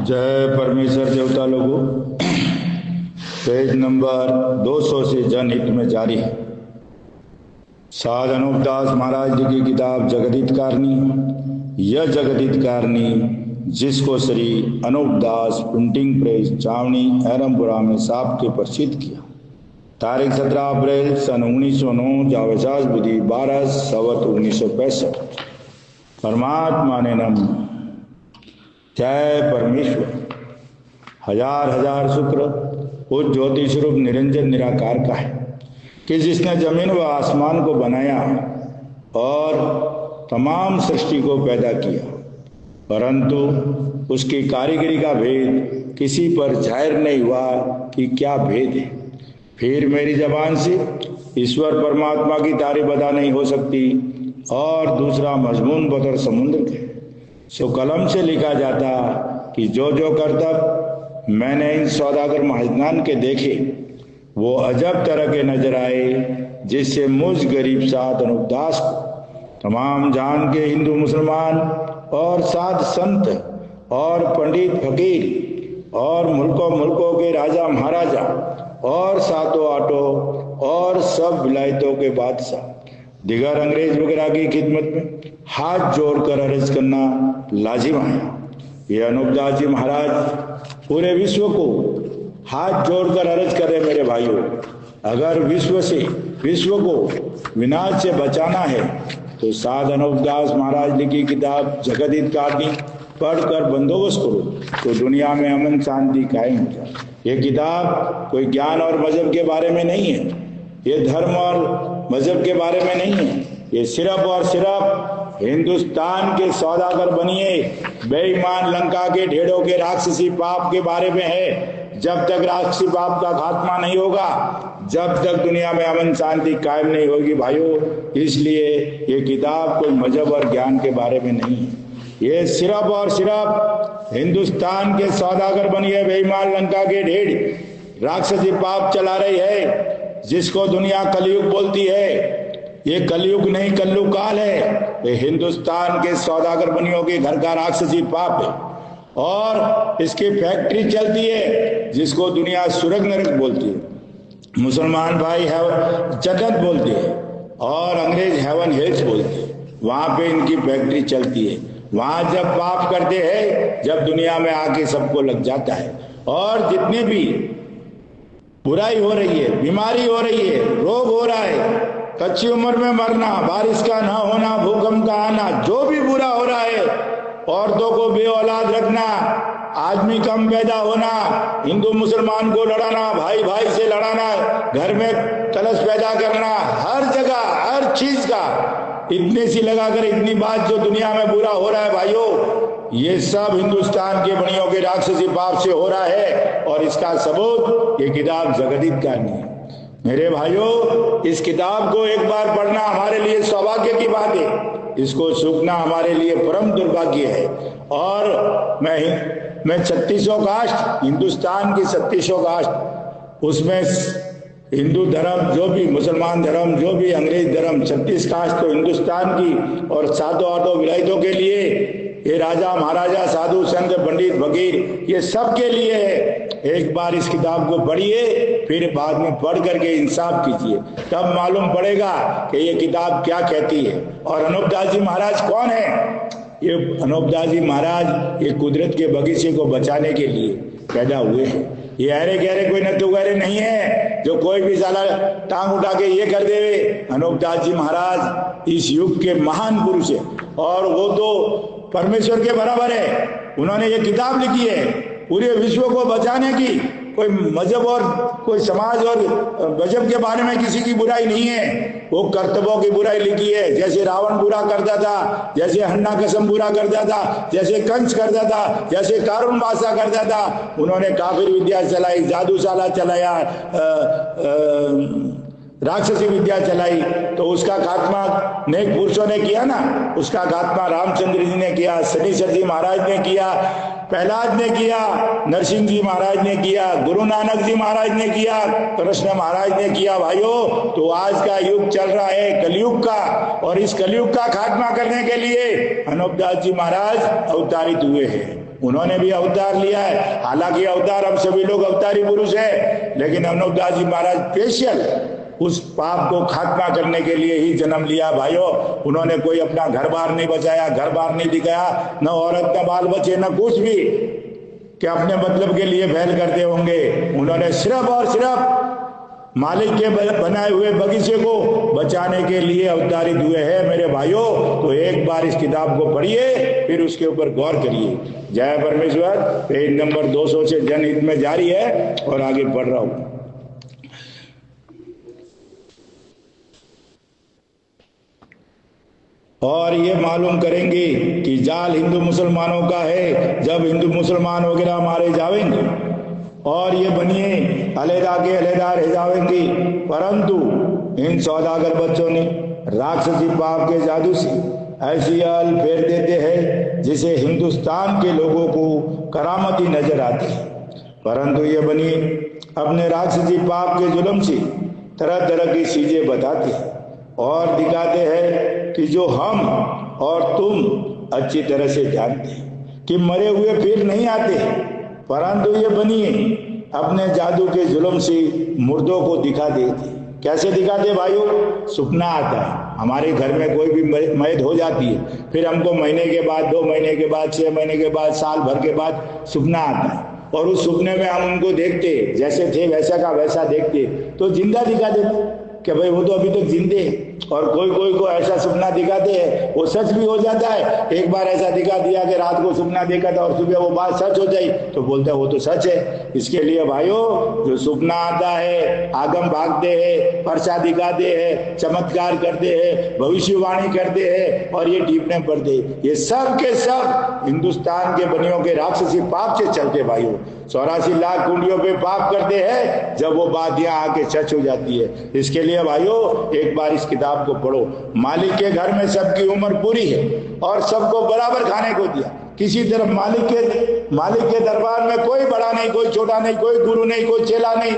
जय परमेश्वर देवता लोगों। पेज नंबर 200 से जनहित में जारी है। साध अनूपदास महाराज जी की किताब जगदीतकारणी। यह जगदीतकारणी जिसको श्री अनूपदास प्रिंटिंग प्रेस चावनी एरमपुरा में साप के प्रसिद्ध किया। तारीख 17 अप्रैल सन 1909 जावेसास विधि 12 सवत 1965। परमात्मा ने नम। जय परमेश्वर। हजार हजार शुक्र उस ज्योति स्वरूप निरंजन निराकार का है कि जिसने जमीन व आसमान को बनाया और तमाम सृष्टि को पैदा किया, परंतु उसकी कारीगरी का भेद किसी पर जाहिर नहीं हुआ कि क्या भेद है। फिर मेरी जबान से ईश्वर परमात्मा की तारीफ अदा नहीं हो सकती। और दूसरा मजमून बतर समुद्र के सो कलम से लिखा जाता कि जो जो करतब मैंने इन सौदागर महाजनान के देखे वो अजब तरह के नजर आए, जिससे मुझ गरीब साध अनूपदास को तमाम जान के हिंदू मुसलमान और साध संत और पंडित फकीर और मुल्कों मुल्कों के राजा महाराजा और सातों आठों और सब विलायतों के बादशाह दिगर अंग्रेज वगैरह की खिदमत में हाथ जोड़कर अर्ज करना लाजिम आया। ये अनूपदास जी महाराज पूरे विश्व को हाथ जोड़कर अर्ज कर रहे मेरे भाइयों, अगर विश्व को विनाश से बचाना है तो साध अनूपदास महाराज जी की किताब जगदीतकारणी पढ़कर बंदोबस्त करो तो दुनिया में अमन शांति कायम हो जाए। ये किताब कोई ज्ञान और मजहब के बारे में नहीं है, ये धर्म और मजहब के बारे में नहीं है, ये सिर्फ और सिर्फ हिंदुस्तान के सौदागर बनिए बेईमान लंका के ढेड़ों के राक्षसी पाप के बारे में है। जब तक राक्षसी पाप का खात्मा नहीं होगा, जब तक दुनिया में अमन शांति कायम नहीं होगी भाइयों। इसलिए ये किताब कोई मजहब और ज्ञान के बारे में नहीं है, ये सिर्फ और सिर्फ हिंदुस्तान के सौदागर बनिए बेईमान लंका के ढेड़ राक्षसी पाप चला रही है, जिसको दुनिया कलयुग बोलती है। ये कलयुग नहीं कल्लु काल है, ये हिंदुस्तान के सौदागर बनियों के घर का राक्षसी पाप है और इसकी फैक्ट्री चलती है जिसको दुनिया सुरग नरक बोलती है। मुसलमान भाई जन्नत बोलते हैं और अंग्रेज हेवन हेल्स बोलते हैं। वहां पे इनकी फैक्ट्री चलती है। वहां जब पाप करते हैं, जब दुनिया में आके सबको लग जाता है और जितने भी बुराई हो रही है, बीमारी हो रही है, रोग हो रहा है, कच्ची उम्र में मरना, बारिश का ना होना, भूकंप का आना, जो भी बुरा हो रहा है, औरतों को बेऔलाद रखना, आदमी कम पैदा होना, हिंदू मुसलमान को लड़ाना, भाई भाई से लड़ाना, घर में कलश पैदा करना, हर जगह हर चीज का इतने सी लगाकर इतनी बात जो दुनिया में बुरा हो रहा है भाइयों, ये सब हिंदुस्तान के बनियों के राक्षसी पाप से हो रहा है। और इसका सबूत ये किताब जगदीतकारणी है। मेरे भाइयों, इस किताब को एक बार पढ़ना हमारे लिए सौभाग्य की बात है, इसको सूखना हमारे लिए परम दुर्भाग्य है। और मैं 3600 कास्ट, हिंदुस्तान की 3600 कास्ट, उसमें हिंदू धर्म जो भी, मुसलमान धर्म जो भी, अंग्रेज धर्म, 36 कास्ट तो हिंदुस्तान की और सातों आठों विलायतों के लिए, ये राजा महाराजा साधु संत पंडित फकीर, ये सब के लिए है। एक बार इस किताब को पढ़िए, फिर बाद में पढ़ करके इंसाफ कीजिए, तब मालूम पड़ेगा कि ये किताब क्या कहती है। और अनूपदास जी महाराज कौन है? ये अनूपदास जी महाराज ये कुदरत के बगीचे को बचाने के लिए पैदा हुए हैं। ये अरे गहरे कोई नत्थु गहरे नहीं है जो कोई भी साला टांग उठा के ये कर देवे। अनूपदास जी महाराज इस युग के महान पुरुष है और वो तो परमेश्वर के बराबर है। उन्होंने ये किताब लिखी है पूरे विश्व को बचाने की। कोई मजहब और कोई समाज और मजहब के बारे में किसी की बुराई नहीं है, वो कर्तव्यों की बुराई लिखी है। जैसे रावण बुरा करता था, जैसे हन्ना कसम बुरा करता था, जैसे कंस करता था, जैसे कारून बादशाह करता था, उन्होंने काफिर विद्या चलाई, जादूशाला चलाया, राक्षसी विद्या चलाई, तो उसका खात्मा नेक पुरुषों ने किया ना। उसका खात्मा रामचंद्र जी ने किया, शनिश्चर जी महाराज ने किया, प्रहलाद ने किया, नरसिंह जी महाराज ने किया, गुरु नानक जी महाराज ने किया, कृष्ण महाराज ने किया। भाइयों, तो आज का युग चल रहा है कलयुग का, और इस कलयुग का खात्मा करने के लिए अनूपदास जी महाराज अवतारित हुए हैं। उन्होंने भी अवतार लिया है। हालांकि अवतार हम सभी लोग अवतारी पुरुष है, लेकिन अनूपदास जी महाराज स्पेशल उस पाप को खात्मा करने के लिए ही जन्म लिया भाइयों। उन्होंने कोई अपना घर बार नहीं बचाया, घर बार नहीं दिखाया, न औरत न बाल बच्चे न कुछ भी कि अपने मतलब के लिए फैल करते होंगे। उन्होंने सिर्फ और सिर्फ मालिक के बनाए हुए बगीचे को बचाने के लिए अवतारित हुए हैं मेरे भाइयों। तो एक बार इस किताब को पढ़िए, फिर उसके ऊपर गौर करिए। जय परमेश्वर। पेज नंबर 200 से जनहित में जारी है और आगे पढ़ रहा हूं। और ये मालूम करेंगे कि जाल हिंदू मुसलमानों का है। जब हिंदू मुसलमान वगैरह मारे जाएंगे और ये बनिए अलहदा के अलहदा रह जाएंगे, परंतु इन सौदागर बच्चों ने राक्षसी पाप के जादू से ऐसी आल फेर देते हैं जिसे हिंदुस्तान के लोगों को करामती नजर आती है। परंतु ये बनिए अपने राक्षसी पाप के जुल्म से तरह तरह की चीजें बताते हैं और दिखाते हैं कि जो हम और तुम अच्छी तरह से जानते हैं कि मरे हुए फिर नहीं आते। परंतु ये बनिए अपने जादू के जुल्म से मुर्दों को दिखा देते। कैसे दिखाते भाइयों? सपना आता है, हमारे घर में कोई भी मैद हो जाती है, फिर हमको महीने के बाद, 2 महीने के बाद, 6 महीने के बाद, साल भर के बाद सपना आता है और उस सपने में हम उनको देखते, जैसे थे वैसा का वैसा देखते, तो जिंदा दिखा देते कि भाई वो तो अभी तक जिंदे हैं। और कोई कोई को ऐसा सपना दिखाते हैं वो सच भी हो जाता है। एक बार ऐसा दिखा दिया कि रात को सपना देखा था और सुबह वो बात सच हो जाए तो बोलता है वो तो सच है। इसके लिए भाइयों जो सपना आता है, आगम भागते हैं, पर्चा दिखाते हैं, चमत्कार करते हैं, भविष्यवाणी करते हैं और ये टीपने पड़ते, ये सब के सब हिंदुस्तान के बनियों के राक्षसी पाप से चलते भाइयों। 84 लाख कुंडियों पे पाप करते हैं, जब वो बात यहाँ आके सच हो जाती है। इसके लिए भाइयों एक बार इस किताब को पढ़ो। मालिक के घर में सबकी उम्र पूरी है और सबको बराबर खाने को दिया। किसी तरफ मालिक के दरबार में कोई बड़ा नहीं, कोई छोटा नहीं, कोई गुरु नहीं, कोई चेला नहीं,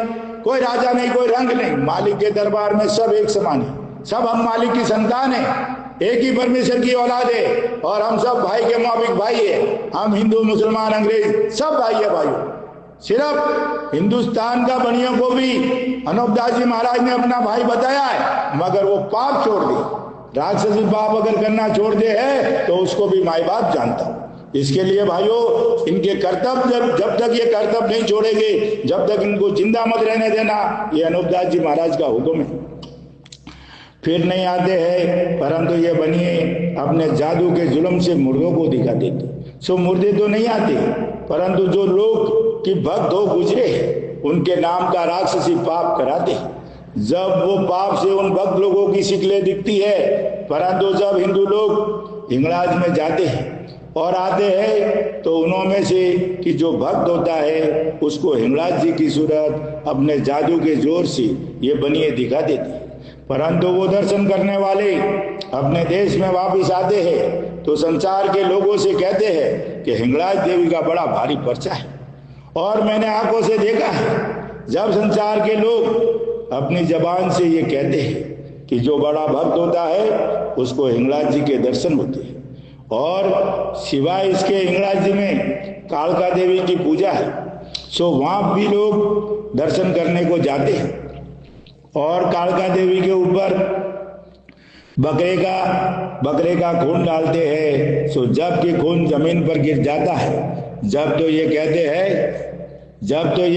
कोई राजा नहीं, कोई रंग नहीं। मालिक के दरबार में सब एक समान है। सब हम मालिक की संतान है, एक ही परमेश्वर की औलाद है और हम सब भाई के मुआबिक भाई है। हम हिंदू, मुसलमान, अंग्रेज सब भाई है भाइयों। सिर्फ हिंदुस्तान का बनियों को भी अनूपदास जी महाराज ने अपना भाई बताया है, मगर वो पाप छोड़ दे। राक्षसी पाप अगर करना छोड़ दे है तो उसको भी माई बाप जानता हूं। इसके लिए भाइयों इनके कर्तव्य जब तक ये कर्तव्य नहीं छोड़ेंगे, जब तक इनको जिंदा मत रहने देना, ये अनूपदास जी महाराज का हुक्म है। फिर नहीं आते हैं, परंतु ये बनिए अपने जादू के जुल्म से मुर्दों को दिखा देते। सो मुर्दे तो नहीं आते, परंतु जो लोग कि भक्त हो गुजरे उनके नाम का राक्षसी पाप कराते। जब वो पाप से उन भक्त लोगों की शिकलें दिखती है, परंतु जब हिंदू लोग हिंगलाज में जाते हैं और आते हैं तो उन्होंने से कि जो भक्त होता है उसको हिंगलाज जी की सूरत अपने जादू के जोर से ये बनिए दिखा देते। परंतु वो दर्शन करने वाले अपने देश में वापस आते हैं तो संसार के लोगों से कहते हैं कि हिंगलाज देवी का बड़ा भारी पर्चा है। और मैंने आंखों से देखा है जब संसार के लोग अपनी जबान से ये कहते हैं कि जो बड़ा भक्त होता है उसको हिंगलाज जी के दर्शन होते हैं। और सिवाय इसके हिंगलाज जी में कालका देवी की पूजा है, सो वहां भी लोग दर्शन करने को जाते हैं और कालका देवी के ऊपर बकरे का खून डालते हैं। सो जब कि खून जमीन पर गिर जाता है, जब तो ये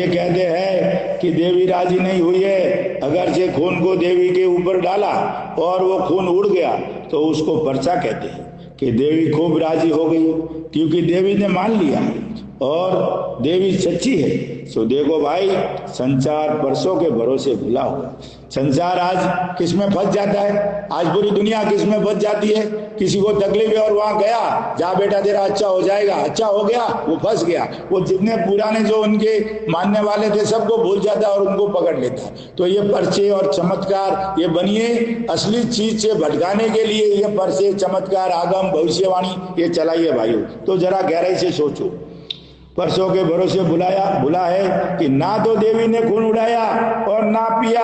कहते हैं कि देवी राजी नहीं हुई है। अगर से खून को देवी के ऊपर डाला और वो खून उड़ गया तो उसको पर्चा कहते हैं कि देवी खूब राजी हो गई, क्योंकि देवी ने मान लिया और देवी सच्ची है। सो देखो भाई, संसार परसों के भरोसे भुला हुआ। संसार आज किस में फंस जाता है? आज पूरी दुनिया किस में फंस जाती है? किसी को तकलीफ है और वहां गया, जा बेटा तेरा अच्छा हो जाएगा, अच्छा हो गया, वो फंस गया। वो जितने पुराने जो उनके मानने वाले थे सबको भूल जाता और उनको पकड़ लेता। तो ये पर्चे और चमत्कार ये बनिए असली चीज से भटकाने के लिए ये पर्चे, चमत्कार, आगम, भविष्यवाणी ये चलाइए भाइयों। तो जरा गहराई से सोचो। परसों के भरोसे बुला है कि ना तो देवी ने खून उड़ाया और ना पिया।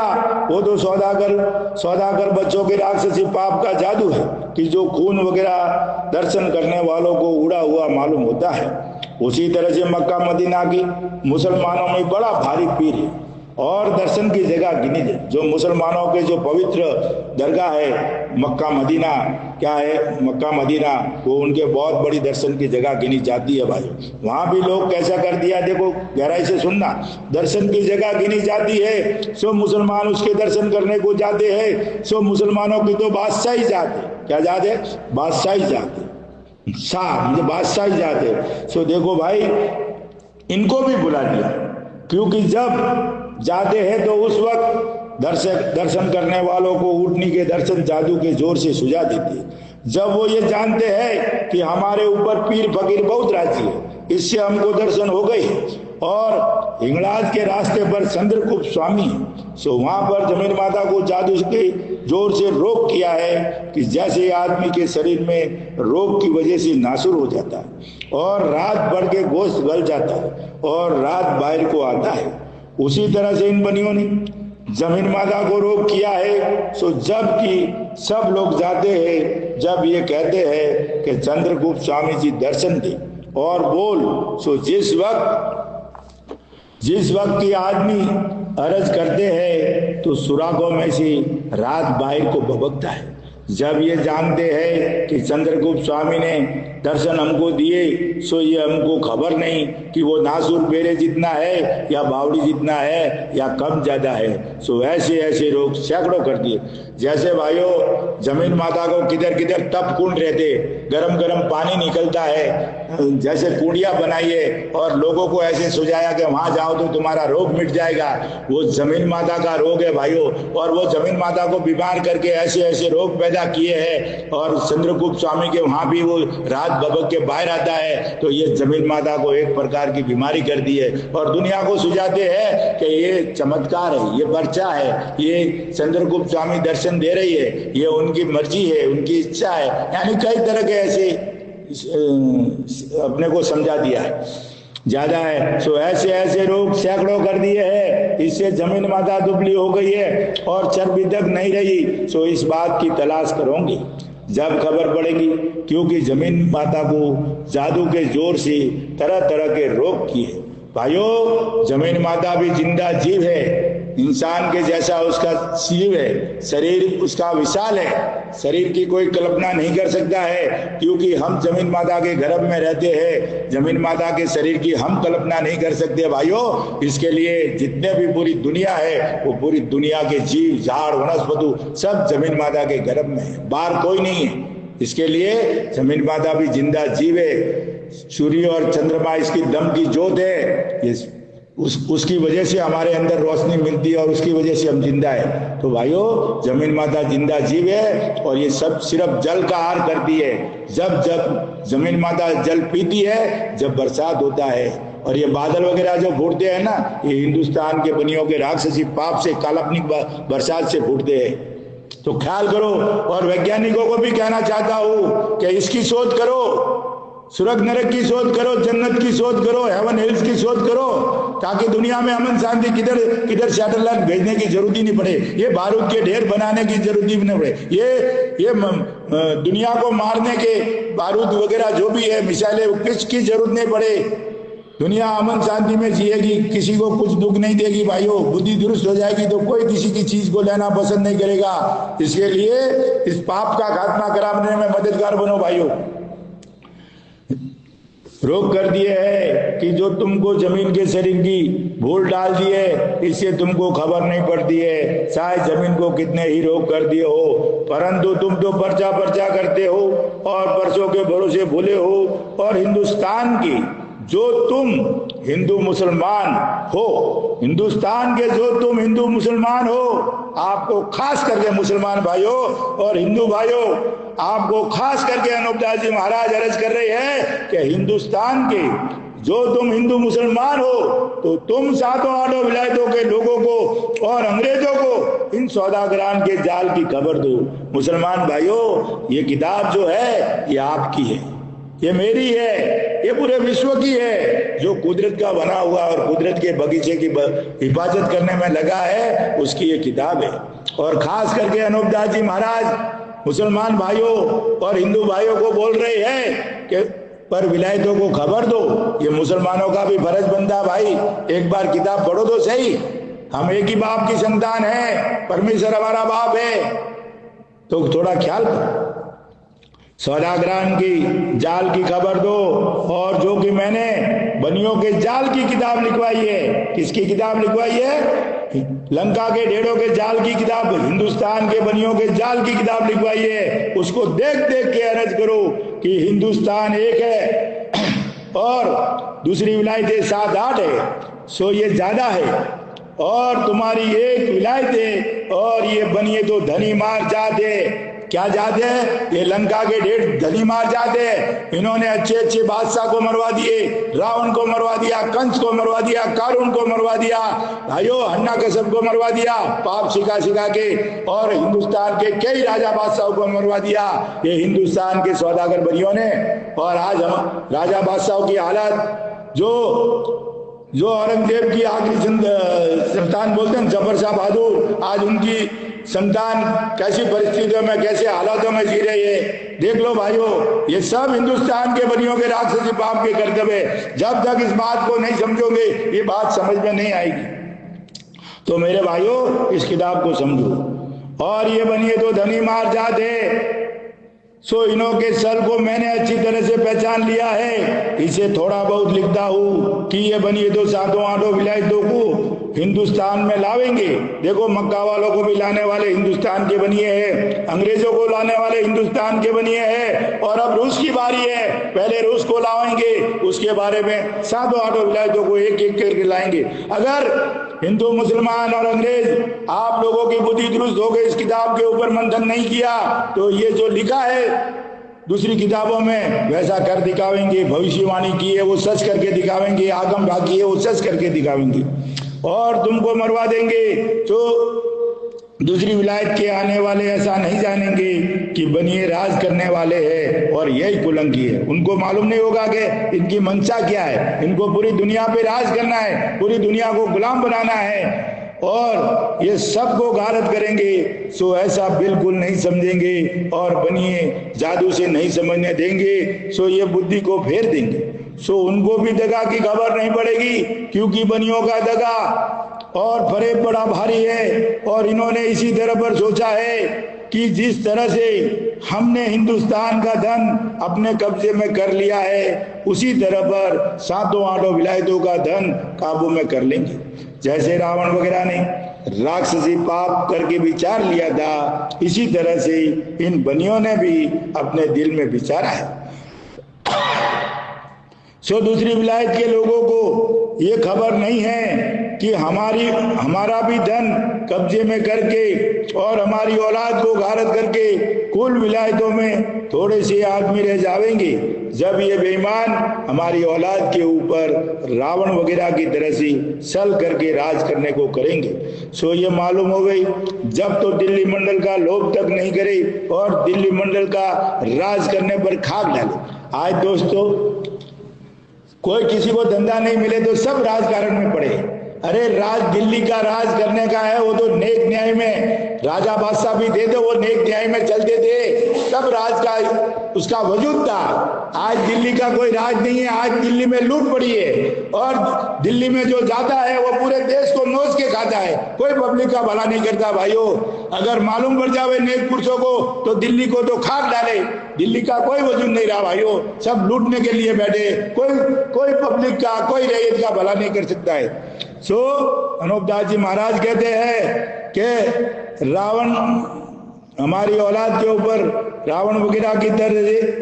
वो तो सौदागर बच्चों के राक्षसी पाप का जादू है कि जो खून वगैरह दर्शन करने वालों को उड़ा हुआ मालूम होता है उसी तरह से मक्का मदीना की मुसलमानों में बड़ा भारी पीर है और दर्शन की जगह गिनी जाए। जो मुसलमानों के जो पवित्र दरगाह है मक्का मदीना, क्या है मक्का मदीना, वो उनके बहुत बड़ी दर्शन की जगह गिनी जाती है भाई। वहां भी लोग कैसा कर दिया, देखो गहराई से सुनना, दर्शन की जगह गिनी जाती है, सो मुसलमान उसके दर्शन करने को जाते हैं। सो मुसलमानों की तो बादशाही जाते, क्या जाते, बादशाही जाते, शाह मुझे बादशाही जाते। सो देखो भाई इनको भी बुला दिया, क्योंकि जब जाते हैं तो उस वक्त दर्शन करने वालों को ऊँटनी के दर्शन जादू के जोर से सुझा देते हैं। जब वो ये जानते हैं कि हमारे ऊपर पीर फकीर बहुत राजी है, इससे हमको दर्शन हो गई, और हिंगलाज के रास्ते पर चंद्रगुप्त स्वामी है, सो वहां पर जमीन माता को जादू के जोर से रोग किया है कि जैसे आदमी के शरीर में रोग की वजह से नासुर हो जाता है और रात भर के गोश्त गल जाता है और रात बाहर को आता है, उसी तरह से इन बनियों ने जमीन माता को रोग किया है। सो जब कि सब लोग जाते हैं, जब ये कहते हैं कि चंद्रगुप्त स्वामी जी दर्शन दे और बोल, सो जिस वक्त की आदमी अर्ज करते हैं तो सुरागों में से रात बाहर को भभकता है। जब ये जानते हैं कि चंद्रगुप्त स्वामी ने दर्शन हमको दिए, सो ये हमको खबर नहीं कि वो नासुर बेरे जितना है या बावड़ी जितना है या कम ज्यादा है। सो ऐसे ऐसे रोग सैकड़ों कर दिए। जैसे भाइयों जमीन माता को किधर किधर तप कुंड रहते, गरम गरम पानी निकलता है, जैसे कुंडिया बनाइए और लोगों को ऐसे सुझाया कि वहां जाओ तो तुम्हारा रोग मिट जाएगा। वो जमीन माता का रोग है भाइयों, और वो जमीन माता को बीमार करके ऐसे ऐसे रोग पैदा किए हैं। और चंद्रगुप्त स्वामी के वहां भी वो रात भबक के बाहर आता है, तो ये जमीन माता को एक प्रकार की बीमारी कर दी है और दुनिया को सुझाते हैं कि ये चमत्कार है, ये पर्चा है, ये चंद्रगुप्त स्वामी दर्शन दे रही है, ये उनकी मर्जी है, उनकी इच्छा है। यानी कई तरह के ऐसे अपने को समझा दिया है, ज्यादा है। सो ऐसे ऐसे रोग सैकड़ों कर दिए हैं, इससे जमीन माता दुबली हो गई है और चर्बी तक नहीं रही। सो इस बात की तलाश करूंगी जब खबर पड़ेगी, क्योंकि जमीन माता को जादू के जोर से तरह तरह के रोग किए। भाइयों जमीन माता भी जिंदा जीव है, इंसान के जैसा उसका जीव है, शरीर उसका विशाल है, शरीर की कोई कल्पना नहीं कर सकता है, क्योंकि हम जमीन माता के गर्भ में रहते हैं। जमीन माता के शरीर की हम कल्पना नहीं कर सकते भाइयों। इसके लिए जितने भी पूरी दुनिया है, वो पूरी दुनिया के जीव झाड़ वनस्पति सब जमीन माता के गर्भ में है, बाहर कोई नहीं है। इसके लिए जमीन माता भी जिंदा जीव है। सूर्य और चंद्रमा इसकी दम की जोत है, ये उसकी वजह से हमारे अंदर रोशनी मिलती है और उसकी वजह से हम जिंदा है। तो भाइयों जमीन माता जिंदा जीव है और ये सब सिर्फ जल का आहार करती है। जब जब जमीन माता जल पीती है, जब बरसात होता है, और ये बादल वगैरह जो फूटते हैं ना, ये हिंदुस्तान के बनियों के राक्षसी पाप से काल्पनिक बरसात से फूटते हैं। तो ख्याल करो, और वैज्ञानिकों को भी कहना चाहता हूं कि इसकी शोध करो, स्वर्ग नरक की शोध करो, जन्नत की शोध करो, हेवन हिल्स की शोध करो, ताकि दुनिया में अमन शांति किधर किधर सैटेलाइट भेजने की जरूरत ही नहीं पड़े, ये बारूद के ढेर बनाने की जरूरत ही नहीं पड़े, ये दुनिया को मारने के बारूद वगैरह जो भी है मिसाइलें, किसकी जरूरत नहीं पड़े। दुनिया अमन शांति में जिएगी, किसी को कुछ दुख नहीं देगी भाइयों। बुद्धि दुरुस्त हो जाएगी तो कोई किसी की चीज को लेना पसंद नहीं करेगा। इसके लिए इस पाप का खात्मा कराने में मददगार बनो भाइयों। रोग कर दिए है कि जो तुमको जमीन के शरीर की भूल डाल दिए, इससे तुमको खबर नहीं पड़ती है। चाहे जमीन को कितने ही रोग कर दिए हो, परंतु तुम तो पर्चा पर्चा करते हो और परसों के भरोसे भूले हो। और हिंदुस्तान की जो तुम हिंदू मुसलमान हो, हिंदुस्तान के जो तुम हिंदू मुसलमान हो, आपको खास करके मुसलमान भाइयों और हिंदू भाइयों, आपको खास करके अनूपदास जी महाराज अर्ज कर रहे हैं कि हिंदुस्तान के जो तुम हिंदू मुसलमान हो, तो तुम सातों आठों विलायतों के लोगों को और अंग्रेजों को इन सौदागरान के जाल की खबर दो। मुसलमान भाइयों, ये किताब जो है ये आपकी है, ये मेरी है, ये पूरे विश्व की है। जो कुदरत का बना हुआ और कुदरत के बगीचे की हिफाजत करने में लगा है, उसकी ये किताब है। और खास करके अनूपदास जी महाराज मुसलमान भाइयों और हिंदू भाइयों को बोल रहे हैं कि पर विलायतों को खबर दो। ये मुसलमानों का भी फर्ज बनता है भाई, एक बार किताब पढ़ो तो सही। हम एक ही बाप की संतान है, परमेश्वर हमारा बाप है, तो थोड़ा ख्याल करो। सौदागरान की जाल की खबर दो। और जो कि मैंने बनियों के जाल की किताब लिखवाई है, किसकी किताब लिखवाई है? लंका के ढेड़ों के जाल की किताब, हिंदुस्तान के बनियों के जाल की किताब लिखवाई है। उसको देख देख के अर्ज करो कि हिंदुस्तान एक है और दूसरी विलायतें 7-8 है, सो ये ज्यादा है। और तुम्हारी एक विलायत है और ये बनिए तो धनी मार जाते। क्या जाते हैं? ये लंका के ढेर धनी मार जाते हैं। इन्होंने अच्छे अच्छे बादशाह को मरवा दिए, रावण को मरवा दिया, कंस को मरवा दिया, कारून को मरवा दिया, भाइयों हन्नाकशप को मरवा दिया पाप सिखा सिखा के, और हिंदुस्तान के कई राजा बादशाहों को मरवा दिया ये हिंदुस्तान के सौदागर बनियों ने। और आज हम राजा बादशाहों की हालत, जो औरंगजेब की आखिरी संतान बोलते हैं जफर शाह बहादुर, आज उनकी संतान कैसी परिस्थितियों में, कैसे हालातों में जी रही है, देख लो भाइयों। ये सब हिंदुस्तान के बनियों के राक्षसी पाप के कर्तव्य है। जब तक इस बात को नहीं समझोगे ये बात समझ में नहीं आएगी। तो मेरे भाइयों इस किताब को समझो। और ये बनिए तो धनी मार जाते, सो इन्हों के सल को मैंने अच्छी तरह से पहचान लिया है। इसे थोड़ा बहुत लिखता हूँ कि ये बनिए तो 7-8 विलायतों को हिंदुस्तान में लावेंगे। देखो मक्का वालों को भी लाने वाले हिंदुस्तान के बनिए हैं, अंग्रेजों को लाने वाले हिंदुस्तान के बनिए हैं, और अब रूस की बारी है। पहले रूस को लाएंगे, उसके बारे में 7-8 विलायतों को एक एक करके लाएंगे। अगर हिंदू मुसलमान और अंग्रेज आप लोगों की बुद्धि दुरुस्त हो गई, इस किताब के ऊपर मंथन नहीं किया, तो ये जो लिखा है दूसरी किताबों में वैसा कर दिखावेंगे। भविष्यवाणी की है वो सच करके दिखावेंगे, आगम भागी है वो सच करके दिखावेंगे, और तुमको मरवा देंगे। तो दूसरी विलायत के आने वाले ऐसा नहीं जानेंगे कि बनिए राज करने वाले हैं और यही कुलंकी है। उनको मालूम नहीं होगा कि इनकी मंशा क्या है। इनको पूरी दुनिया पे राज करना है, पूरी दुनिया को गुलाम बनाना है, और ये सबको गारत करेंगे। सो ऐसा बिल्कुल नहीं समझेंगे और बनिए जादू से नहीं समझने देंगे। सो ये बुद्धि को फेर देंगे। सो उनको भी दगा की खबर नहीं पड़ेगी, क्योंकि बनियों का दगा और फरेब बड़ा भारी है। और इन्होंने इसी तरह पर सोचा है कि जिस तरह से हमने हिंदुस्तान का धन अपने कब्जे में कर लिया है, उसी तरह पर 7-8 विलायतों का धन काबू में कर लेंगे। जैसे रावण वगैरह ने राक्षसी पाप करके विचार लिया था, इसी तरह से इन बनियों ने भी अपने दिल में विचारा है। सो दूसरी विलायत के लोगों को ये खबर नहीं है कि हमारा भी धन कब्जे में करके और हमारी औलाद को गारत करके कुल विलायतों में थोड़े से आदमी रह जाएंगे, जब ये बेईमान हमारी औलाद के ऊपर रावण वगैरह की तरह से सल करके राज करने को करेंगे। सो ये मालूम हो गई, जब तो दिल्ली मंडल का लोभ तक नहीं करे और दिल्ली मंडल का राज करने पर खाक डाले। आज दोस्तों कोई किसी को धंधा नहीं मिले तो सब राजकारण में पड़े। अरे राज दिल्ली का राज करने का है, वो तो नेक न्याय में राजा बादशाह भी थे तो वो नेक न्याय में चलते थे, तब राज का उसका वजूद था। आज दिल्ली का कोई राज नहीं है, आज दिल्ली में लूट पड़ी है, और दिल्ली में जो जाता है वो पूरे देश को नोच के खाता है, कोई पब्लिक का भला नहीं करता। भाइयों अगर मालूम पड़ जावे नेक पुरुषों को तो दिल्ली को तो खाक डाले। दिल्ली का कोई वजूद नहीं रहा भाइयों, सब लूटने के लिए बैठे, कोई पब्लिक का कोई रैयत का भला नहीं कर सकता है। सो अनूपदास जी महाराज कहते हैं कि रावण हमारी औलाद के ऊपर रावण वगैरह की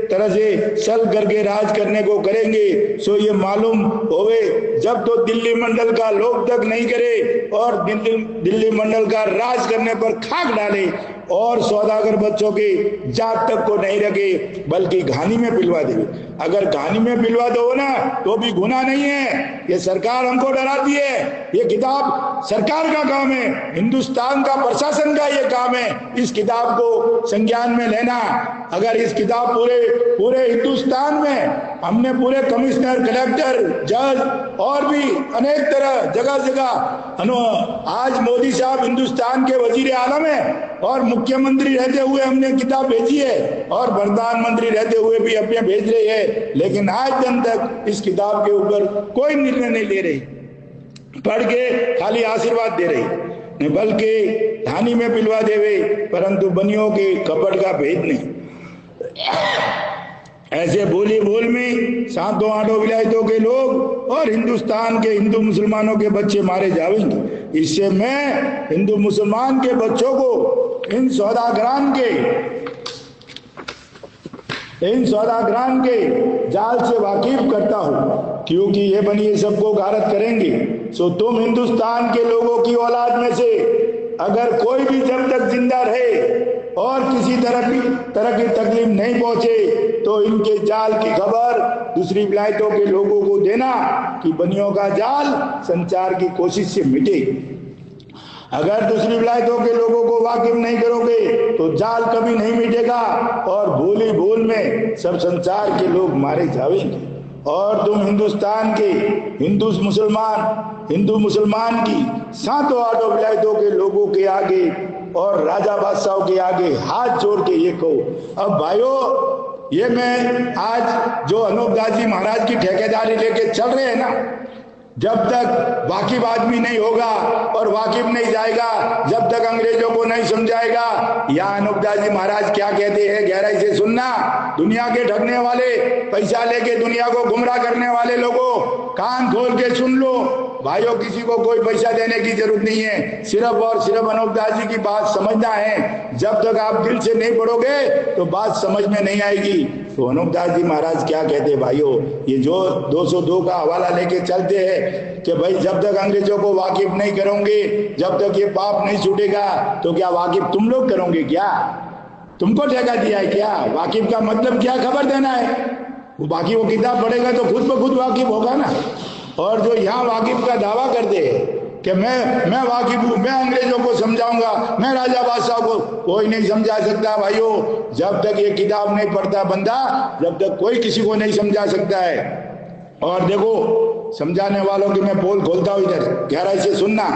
तरह से सल करके राज करने को करेंगे। सो ये मालूम होवे जब तो दिल्ली मंडल का लोभ तक नहीं करे और दिल्ली मंडल का राज करने पर खाक डाले, और सौदागर बच्चों के जात तक को नहीं रखे बल्कि घानी में पिलवा दे। अगर घानी में पिलवा दो ना तो भी गुनाह नहीं है। ये सरकार हमको डराती है, ये किताब सरकार का काम है, हिंदुस्तान का प्रशासन का ये काम है इस किताब को संज्ञान में लेना। अगर इस किताब पूरे हिंदुस्तान में हमने पूरे कमिश्नर, कलेक्टर, जज और भी अनेक तरह जगह जगह आज मोदी साहब हिंदुस्तान के वजीर आलम है और मुख्यमंत्री रहते हुए हमने किताब भेजी है और प्रधानमंत्री रहते हुए भी अपने भेज रहे हैं, लेकिन आज दिन तक इस किताब के ऊपर कोई निर्णय नहीं ले रही, पढ़ के खाली आशीर्वाद दे रही, नहीं बल्कि धानी में पिलवा देवे परंतु बनियों के कपट का भेद नहीं। ऐसे बोली बोल में सातों आठों विलायतों के लोग और हिंदुस्तान के हिंदू मुसलमानों के बच्चे मारे जाएंगे। इससे मैं हिंदू मुसलमान के बच्चों को इन सौदागरान के जाल से वाकिफ करता हूं, क्योंकि ये बनिए सबको गारत करेंगे। सो तुम हिंदुस्तान के लोगों की औलाद में से अगर कोई भी जब तक जिंदा रहे और किसी तरह की तकलीफ नहीं पहुंचे तो इनके जाल की खबर दूसरी विलायतों के लोगों को देना कि बनियों का जाल संचार की कोशिश से मिटे। अगर दूसरी विलायतों के लोगों को वाकिफ नहीं करोगे तो जाल कभी नहीं मिटेगा और बोली बोल में सब संसार के लोग मारे जाएंगे और तुम हिंदुस्तान के हिंदू मुसलमान की सातों आठों विलायतों के लोगों के आगे और राजा बादशाहों के आगे हाथ जोड़ के ये कहो। अब भाइयों, ये मैं आज जो अनूप दास जी महाराज की ठेकेदारी लेके चल रहे हैं ना, जब तक वाकिफ आदमी नहीं होगा और वाकिफ नहीं जाएगा, जब तक अंग्रेजों को नहीं समझाएगा, यहाँ अनूप दास जी महाराज क्या कहते हैं गहराई से सुनना। दुनिया के ठगने वाले, पैसा लेके दुनिया को गुमराह करने वाले लोगों, कान खोल के सुन लो भाइयों, किसी को कोई पैसा देने की जरूरत नहीं है, सिर्फ और सिर्फ अनूप दास जी की बात समझना है। जब तक आप दिल से नहीं पढ़ोगे तो बात समझ में नहीं आएगी। तो अनूप दास जी महाराज क्या कहते हैं भाइयों, ये जो 202 का हवाला लेके चलते हैं कि भाई जब तक अंग्रेजों को वाकिफ नहीं करोगे, जब तक ये पाप नहीं छूटेगा, तो क्या वाकिफ तुम लोग करोगे? क्या तुमको ठेका दिया है क्या? वाकिफ का मतलब क्या खबर देना है? बाकी वो किताब पढ़ेगा तो खुद ब खुद वाकिफ होगा ना। और जो यहाँ वाकिफ का दावा करते हैं कि मैं वाकिफ हूँ, मैं अंग्रेजों को समझाऊंगा, मैं राजा बादशाह को, कोई नहीं समझा सकता भाइयों। जब तक ये किताब नहीं पढ़ता बंदा, जब तक कोई किसी को नहीं समझा सकता है। और देखो, समझाने वालों की मैं पोल खोलता हूँ, इधर गहराई से सुनना।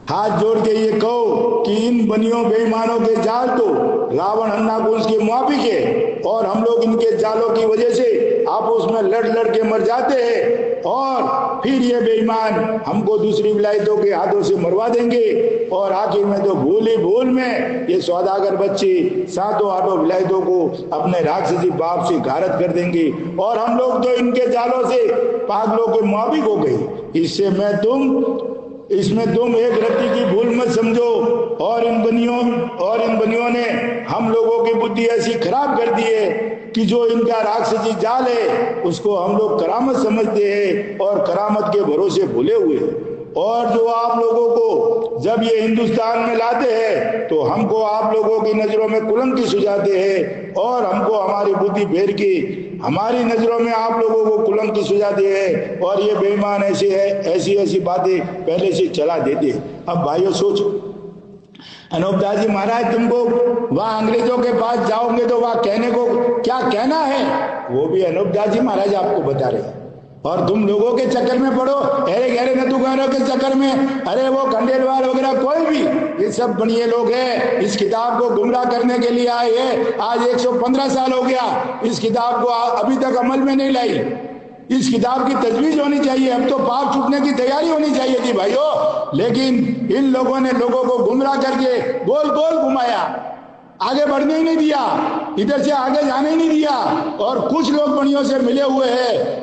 हाथ जोड़ के ये कहो कि इन बनियों बेईमानों के जाल तो रावण अन्नाकुंज के मुआफिक है और हम लोग इनके जालों की वजह से आपस में लड़ के मर जाते हैं और फिर ये बेईमान हमको दूसरी विलायतों के हाथों से मरवा देंगे और आखिर में तो भूल में ये सौदागर बच्चे सातों आठों विलायतों को अपने राक्षसी बाप से गारत कर देंगे और हम लोग तो इनके जालों से पागलों के मुआफिक हो गए। इसमें तुम एक रत्ती की भूल मत समझो और इन बनियों ने हम लोगों की बुद्धि ऐसी खराब कर दी है कि जो इनका राक्षसी जाल है उसको हम लोग करामत समझते हैं और करामत के भरोसे भूले हुए हैं। और जो आप लोगों को जब ये हिंदुस्तान में लाते हैं तो हमको आप लोगों की नजरों में कुलंकी सुझाते हैं और हमको हमारी बुद्धि फेर के हमारी नजरों में आप लोगों को कुलंकी सुझाते हैं और ये बेईमान ऐसी बातें पहले से चला देते। अब भाइयों सोचो, अनूप दास जी महाराज तुमको वहां अंग्रेजों के पास जाओगे तो वहां कहने को क्या कहना है वो भी अनूप दास जी महाराज आपको बता रहे हैं। और तुम लोगों के चक्कर में पड़ो, अरे गहरे नतुकारों के चक्कर में, अरे वो खंडेलवाल वगैरह कोई भी, ये सब बनिए लोग हैं, इस किताब को गुमराह करने के लिए आए हैं। आज 115 साल हो गया, इस किताब को अभी तक अमल में नहीं लाई। इस किताब की तजवीज होनी चाहिए, अब तो पाप छूटने की तैयारी होनी चाहिए थी भाइयों, लेकिन इन लोगों ने लोगों को गुमराह करके गोल गोल घुमाया, आगे बढ़ने ही नहीं दिया, इधर से आगे जाने ही नहीं दिया। और कुछ लोग बनियों से मिले हुए हैं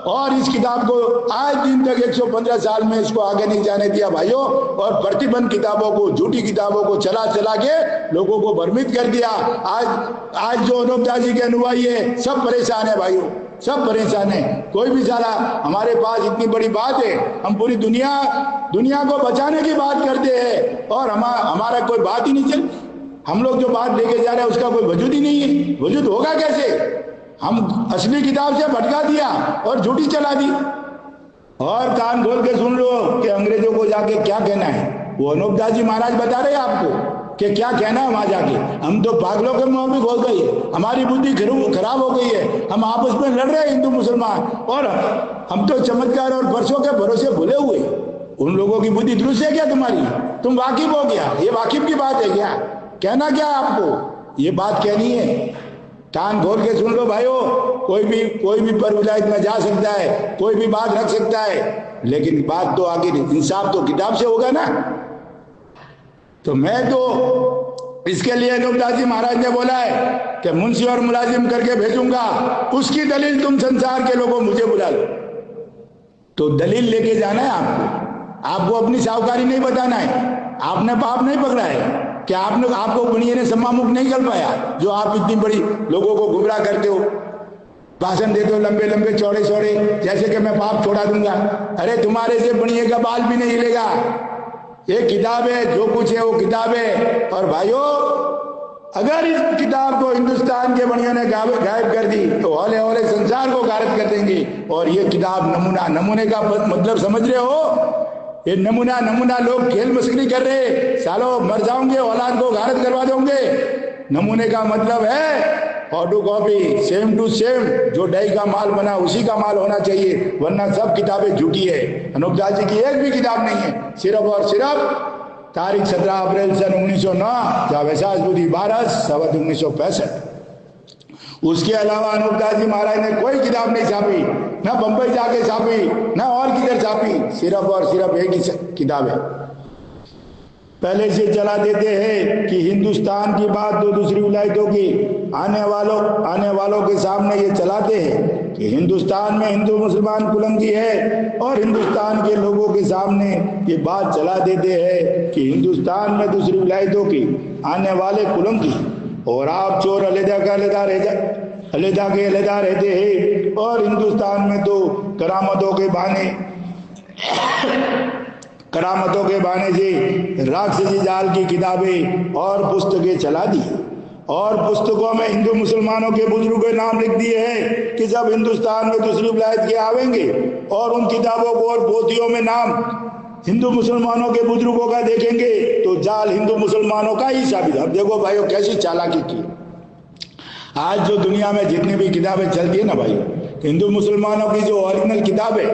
और इस किताब को आज दिन तक 115 साल में इसको आगे नहीं जाने दिया भाइयों। और प्रतिबंध किताबों को, झूठी किताबों को चला के लोगों को भ्रमित कर दिया। आज जो अनूप दास जी के अनुयायी है सब परेशान है भाइयों, सब परेशान है। कोई भी साला, हमारे पास इतनी बड़ी बात है, हम पूरी दुनिया को बचाने की बात करते हैं और हमारा कोई बात ही नहीं चल। हम लोग जो बात लेके जा रहे हैं उसका कोई वजूद ही नहीं है। वजूद होगा कैसे? हम असली किताब से भटका दिया और झूठी चला दी। और कान खोल के सुन लो कि अंग्रेजों को जाके क्या कहना है। वो अनूपदास जी महाराज बता रहे हैं आपको कि क्या कहना है वहां जाके। हम तो पागलों के मुंह भी खोल गई, हमारी बुद्धि खराब हो गई है, हम आपस में लड़ रहे हैं हिंदू मुसलमान, और हम तो चमत्कार और परसों के भरोसे भूले हुए। उन लोगों की बुद्धि दुरुस्त है क्या तुम्हारी? तुम वाकिफ हो गया, ये वाकिफ की बात है क्या? कहना क्या है आपको? ये बात कहनी है, कान खोल के सुन लो भाइयों। कोई भी पर विलायत में जा सकता है, कोई भी बात रख सकता है, लेकिन बात तो आखिर इंसाफ तो किताब से होगा ना। तो मैं तो इसके लिए अनूपदास जी महाराज ने बोला है कि मुंशी और मुलाजिम करके भेजूंगा, उसकी दलील तुम संसार के लोगों मुझे बुला लो। तो दलील लेके जाना है आपको अपनी साहूकारी नहीं बताना है। आपने पाप नहीं पकड़ा है कि आपको गुणिये ने सम्मामुख नहीं कर पाया, जो आप इतनी बड़ी लोगों को गुमराह करते हो, भाषण देते हो लंबे लंबे चौड़े चौड़े, जैसे कि मैं पाप छोड़ा दूंगा। अरे तुम्हारे से गुणिये का बाल भी नहीं हिलेगा। ये किताब है, जो कुछ है वो किताब है। और भाइयों, अगर इस किताब को हिंदुस्तान के बनियों ने गायब कर दी तो हौले हौले संसार को गारत कर देंगे। और ये किताब नमूने का मतलब समझ रहे हो? ये नमूना लोग खेल मस्करी कर रहे, सालों मर जाओगे, औलाद को गारत करवा दोगे। नमूने का मतलब है auto copy, same to same, जो डई का माल बना उसी का माल होना चाहिए, वरना सब किताबें झूठी है। अनूपदास जी की एक भी किताब नहीं है, सिर्फ और सिर्फ तारीख 17 अप्रैल सन 1909, जावेसाज बुद्धि 12 संवत 1965। उसके अलावा अनूपदास जी महाराज ने कोई किताब नहीं छापी, ना बंबई जाके छापी, ना और किधर छापी, सिर्फ और सिर्फ एक ही किताब है। पहले से चला देते हैं कि हिंदुस्तान की बात तो दूसरी विलायतों की, आने वालों के सामने ये चलाते हैं कि हिंदुस्तान में हिंदू मुसलमान कुलंगी है, और हिंदुस्तान के लोगों के सामने ये बात चला देते हैं कि हिंदुस्तान में दूसरी विलायतों की आने वाले कुलंगी, और आप चोर अलहदा के अलहदा रहते हैं। और हिंदुस्तान में तो करामतों के बहाने से राक्षसी जाल की किताबें और पुस्तकें चला दी, और पुस्तकों में हिंदू मुसलमानों के बुजुर्गों के नाम लिख दिए हैं कि जब हिंदुस्तान में दूसरी विलायत के आवेंगे और उन किताबों को और पोथियों में नाम हिंदू मुसलमानों के बुजुर्गों का देखेंगे तो जाल हिंदू मुसलमानों का ही साबित। अब देखो भाइयों कैसी चालाकी की। आज जो दुनिया में जितनी भी किताबें चलती है ना भाई, हिंदू मुसलमानों की जो ओरिजिनल किताब है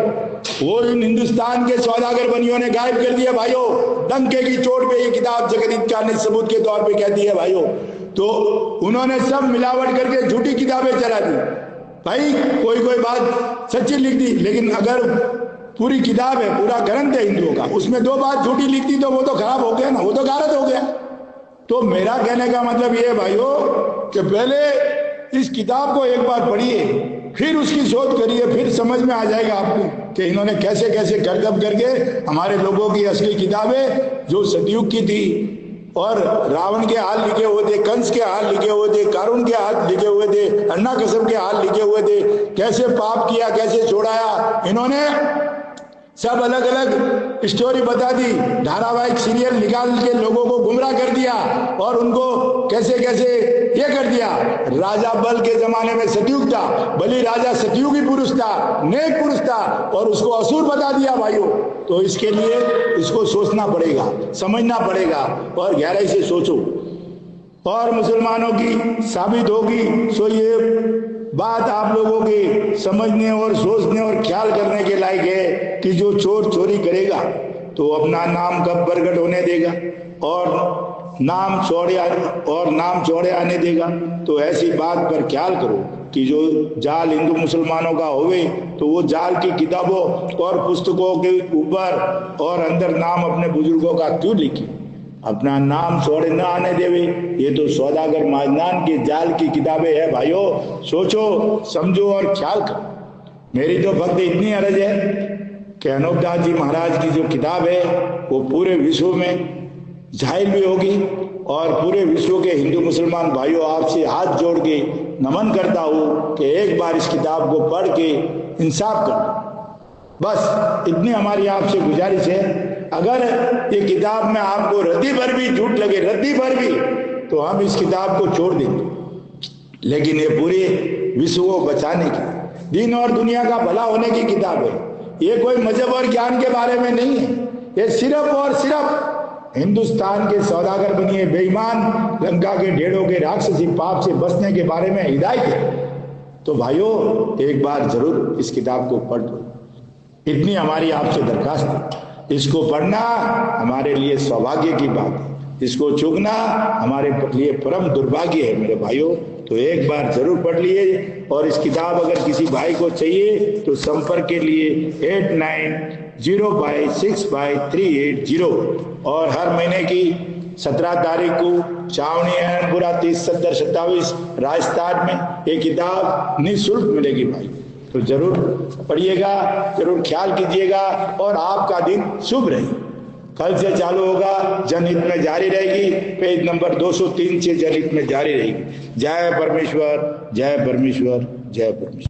वो इन हिंदुस्तान के सौदागर बनियों ने गायब कर दिया भाइयों। डंके की चोट पे ये किताब जगदीश ने सबूत के तौर पे कहती है भाइयों। तो उन्होंने सब मिलावट करके झूठी किताबें चला दी। भाई कोई बात सच्ची लिख दी, लेकिन अगर पूरी किताब है, पूरा ग्रंथ है हिंदुओं का, उसमें दो बात झूठी लिख दी तो वो तो खराब हो गया ना, वो तो गारत हो गया। तो मेरा कहने का मतलब ये है भाइयों कि पहले इस किताब को एक बार पढ़िए, फिर उसकी शोध करिए, फिर समझ में आ जाएगा आपको कि इन्होंने कैसे कैसे करकब करके हमारे लोगों की असली किताबें जो सतयुग की थी, और रावण के हाल लिखे हुए थे, कंस के हाल लिखे हुए थे, कारून के हाल लिखे हुए थे, अन्ना कसम के हाल लिखे हुए थे, कैसे पाप किया, कैसे छोड़ाया, इन्होंने सब अलग अलग स्टोरी बता दी। धारावाहिक सीरियल निकाल के लोगों को गुमराह कर दिया, और उनको कैसे कैसे ये कर दिया। राजा बल के जमाने में सतयुग था, बलि राजा सतयुगी पुरुष था, नेक पुरुष था, और उसको असुर बता दिया भाइयों। तो इसके लिए इसको सोचना पड़ेगा, समझना पड़ेगा, और गहराई से सोचो, और मुसलमानों की साबित होगी। सो ये बात आप लोगों के समझने और सोचने और ख्याल करने के लायक है कि जो चोर चोरी करेगा तो अपना नाम कब प्रकट होने देगा, और नाम चौड़े आने देगा। तो ऐसी बात पर ख्याल करो कि जो जाल हिंदू मुसलमानों का होवे तो वो जाल की किताबों और पुस्तकों के ऊपर और अंदर नाम अपने बुजुर्गों का क्यों लिखी, अपना नाम छोड़े न आने देवे। ये तो सौदागर माजनान के जाल की किताबें है भाइयों। सोचो, समझो और ख्याल करो। मेरी तो भक्त इतनी अर्ज है कि अनूपदास जी महाराज की जो किताब है वो पूरे विश्व में जाहिर भी होगी, और पूरे विश्व के हिंदू मुसलमान भाइयों आपसे हाथ जोड़ के नमन करता हूँ कि एक बार इस किताब को पढ़ के इंसाफ कर। बस इतनी हमारी आपसे गुजारिश है। अगर ये किताब में आपको रद्दी भर भी झूठ लगे, रद्दी भर भी, तो हम इस किताब को छोड़ देंगे। लेकिन ये पूरे विश्व को बचाने की, दीन और दुनिया का भला होने की किताब है। ये कोई मजहब और ज्ञान के बारे में नहीं है, ये सिर्फ और सिर्फ हिंदुस्तान के सौदागर बनिए बेईमान लंका के ढेड़ों के राक्षसी पाप से बचने के बारे में हिदायत है। तो भाइयों एक बार जरूर इस किताब को पढ़ लो, इतनी हमारी आपसे दरखास्त है। इसको पढ़ना हमारे लिए सौभाग्य की बात है, इसको चूकना हमारे लिए परम दुर्भाग्य है मेरे भाइयों। तो एक बार जरूर पढ़ लिए, और इस किताब अगर किसी भाई को चाहिए तो संपर्क के लिए 89056538 और हर महीने की 17 तारीख को छावनी बुरा 307027 राजस्थान में ये किताब निःशुल्क मिलेगी भाई। तो जरूर पढ़िएगा, जरूर ख्याल कीजिएगा और आपका दिन शुभ रहे। कल से चालू होगा, जनहित में जारी रहेगी, पेज नंबर 203 से जनहित में जारी रहेगी। जय परमेश्वर, जय परमेश्वर, जय परमेश्वर।